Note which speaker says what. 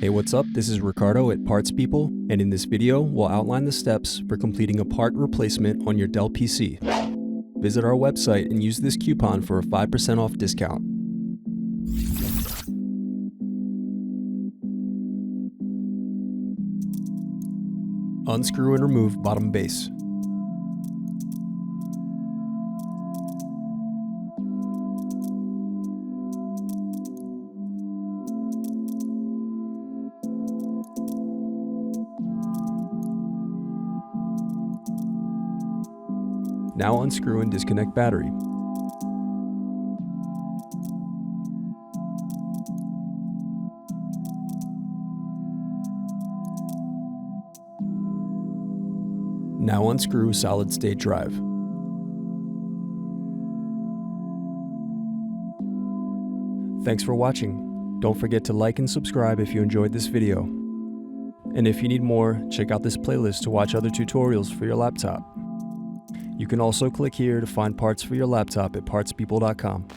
Speaker 1: Hey, what's up? This is Ricardo at Parts People, and in this video, we'll outline the steps for completing a part replacement on your Dell PC. Visit our website and use this coupon for a 5% off discount. Unscrew and remove bottom base. Now unscrew and disconnect battery. Now unscrew solid state drive. Thanks for watching. Don't forget to like and subscribe if you enjoyed this video. And if you need more, check out this playlist to watch other tutorials for your laptop. You can also click here to find parts for your laptop at partspeople.com.